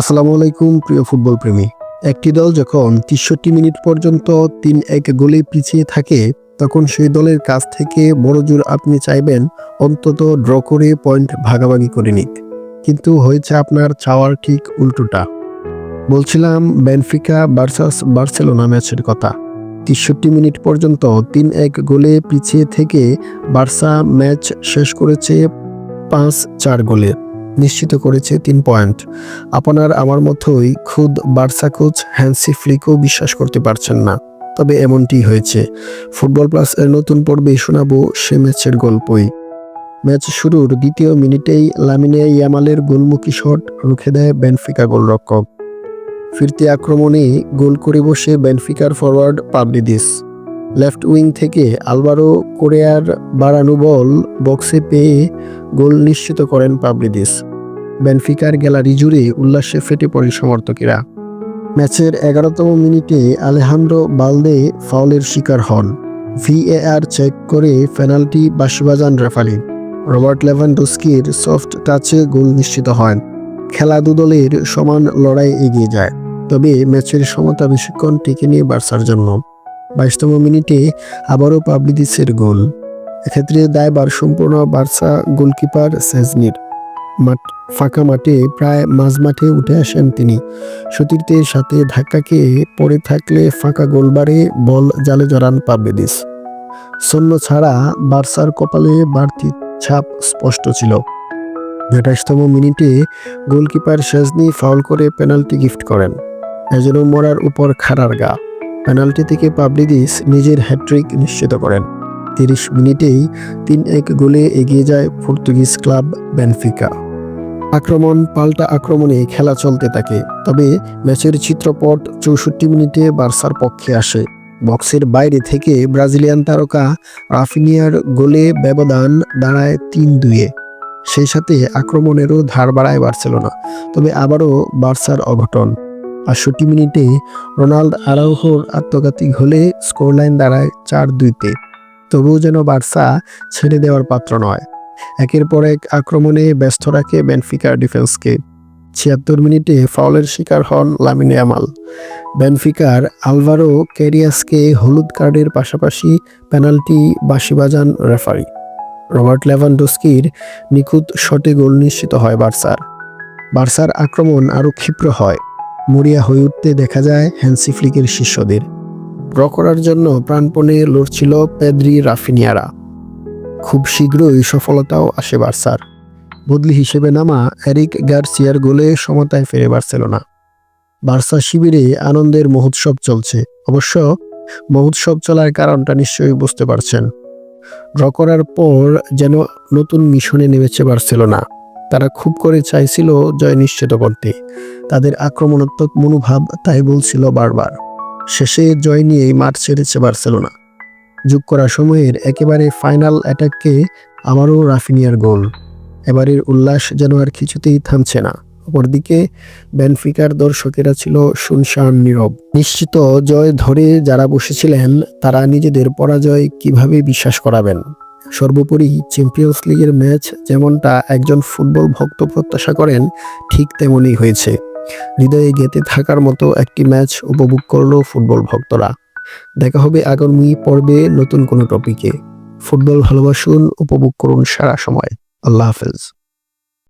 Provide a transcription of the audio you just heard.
আসসালামু আলাইকুম প্রিয় ফুটবল প্রেমী। একটি দল যখন ৬৩ মিনিট পর্যন্ত ৩-১ গোলে পিছিয়ে থাকে, তখন সেই দলের কাছ থেকে বড়জোর আপনি চাইবেন অন্তত ড্র করে পয়েন্ট ভাগাভাগি করে নিক। কিন্তু হয়েছে আপনার চাওয়ার ঠিক উল্টোটা। বলছিলাম বেনফিকা ভার্সাস বার্সেলোনা ম্যাচের কথা। ৬৩ মিনিট পর্যন্ত ৩-১ গোলে পিছিয়ে থেকে বার্সা ম্যাচ শেষ করেছে ৫-৪ গোলে, নিশ্চিত করেছে ৩ পয়েন্ট। আপনার আমার মতোই খুদ বার্সা কোচ হ্যান্সি ফ্লিকও বিশ্বাস করতে পারছেন না। তবে এমনটি হয়েছে। ফুটবল প্লাস এর নতুন পর্বে শোনাবো সে ম্যাচের গল্পই। ম্যাচ শুরুর দ্বিতীয় মিনিটেই লামিনে ইয়ামালের গোলমুখী শট রুখে দেয় বেনফিকা গোলরক্ষক। ফিরতি আক্রমণে গোল করে বসে বেনফিকার ফরওয়ার্ড পাবলিদিস। লেফট উইং থেকে আলভারো কোরেয়ার বাড়ানো বল বক্সে পেয়ে গোল নিশ্চিত করেন পাবলিদিস। বেনফিকার গ্যালারি জুড়ে উল্লাসে ফেটে পড়ে সমর্থকেরা। ম্যাচের ১১তম মিনিটে আলেহান্দ্রো বালদে ফাউলের শিকার হন। ভিএআর চেক করে পেনাল্টি বাঁশি বাজান রেফারি। রবার্ট লেভানডস্কির সফট টাচে গোল নিশ্চিত হয়। খেলা দুদলের সমান লড়াই এগিয়ে যায়। তবে ম্যাচের সমতা বেশিক্ষণ টিকেনি বার্সার জন্য। ২২তম মিনিটে আবারও পাবলিদিসের গোল। এক্ষেত্রে দায়ভার সম্পূর্ণ বার্সা গোলকিপার সেজনির। ফাঁকা মাঠে প্রায় মাঝমাঠে উঠে আসেন তিনি। সতীর্থের সাথে ধাক্কা খেয়ে পড়ে থাকলে ফাঁকা গোলবারে বল জালে জড়ান পাবলিদিস। শূন্য ছাড়া বার্সার কপালে বাড়তি ছাপ স্পষ্ট ছিল। ২৮তম মিনিটে গোলকিপার সেজনি ফাউল করে পেনাল্টি গিফট করেন। এজন্য মরার উপর খাড়ার গা। পেনাল্টি থেকে পাবলিদিস নিজের হ্যাট্রিক নিশ্চিত করেন। ৩০ মিনিটেই ৩-১ গোলে এগিয়ে যায় পর্তুগিজ ক্লাব বেনফিকা। আক্রমণ পাল্টা আক্রমণে খেলা চলতে থাকে। তবে ম্যাচের চিত্রপট ৬৪ মিনিটে বার্সার পক্ষে আসে। বক্সের বাইরে থেকে ব্রাজিলিয়ান তারকা রাফিনিয়ার গোলে ব্যবধান দাঁড়ায় ৩-২-এ। সেই সাথে আক্রমণেরও ধার বাড়ায় বার্সেলোনা। তবে আবারও বার্সার অঘটন। ৬৫ মিনিটে রোনাল্ড আরাউহোর আত্মঘাতী গোলে স্কোরলাইন দাঁড়ায় ৪-২-তে। তবুও যেন বার্সা ছেড়ে দেওয়ার পাত্র নয়। একের পর এক আক্রমণে ব্যস্ত রাখে বেনফিকার ডিফেন্সকে। ৭৬ মিনিটে ফাউলের শিকার হন লামিনে ইয়ামাল। বেনফিকার আলভারো ক্যারিয়াসকে হলুদ কার্ডের পাশাপাশি পেনাল্টি বাঁশি বাজান রেফারি। রবার্ট লেভানডস্কির নিখুঁত শটে গোল নিশ্চিত হয় বার্সার আক্রমণ আরও ক্ষিপ্র হয়। মরিয়া হয়ে উঠতে দেখা যায় হ্যান্সি ফ্লিকের শিষ্যদের। ড্র করার জন্য প্রাণপণে লড়ছিল পেদ্রি রাফিনিয়ারা। খুব শীঘ্রই সফলতাও আসে বার্সার। বদলি হিসেবে নামা এরিক গার্সিয়ার গোলে সমতায় ফেরে বার্সেলোনা। বার্সা শিবিরে আনন্দের মহোৎসব চলছে। অবশ্য মহোৎসব চলার কারণটা নিশ্চয়ই বুঝতে পারছেন। ড্র করার পর যেন নতুন মিশনে নেমেছে বার্সেলোনা। তারা খুব করে চাইছিল জয় নিশ্চিত করতে। তাদের আক্রমণাত্মক মনোভাব তাই বলছিল বারবার। শেষে জয় নিয়েই মাঠ ছেড়েছে বার্সেলোনা। যোগ করা সময়ের একেবারে ফাইনাল অ্যাটাকে আবারও রাফিনিয়ার গোল। এবারের উল্লাস যেন আর কিছুতেই থামছে না। অপরদিকে বেনফিকার দর্শকেরা ছিল শুনশান নীরব। নিশ্চিত জয় ধরে যারা বসেছিলেন তারা নিজেদের পরাজয় কিভাবে বিশ্বাস করাবেন। সর্বোপরি চ্যাম্পিয়ন্স লিগের ম্যাচ যেমনটা একজন ফুটবল ভক্ত প্রত্যাশা করেন, ঠিক তেমনই হয়েছে। হৃদয়ে গেঁথে থাকার মতো একটি ম্যাচ উপভোগ করলো ফুটবল ভক্তরা। দেখা হবে আগামী পর্বে নতুন কোনো টপিকে। ফুটবল ভালোবাসুন, উপভোগ করুন সারা সময়। আল্লাহ হাফেজ।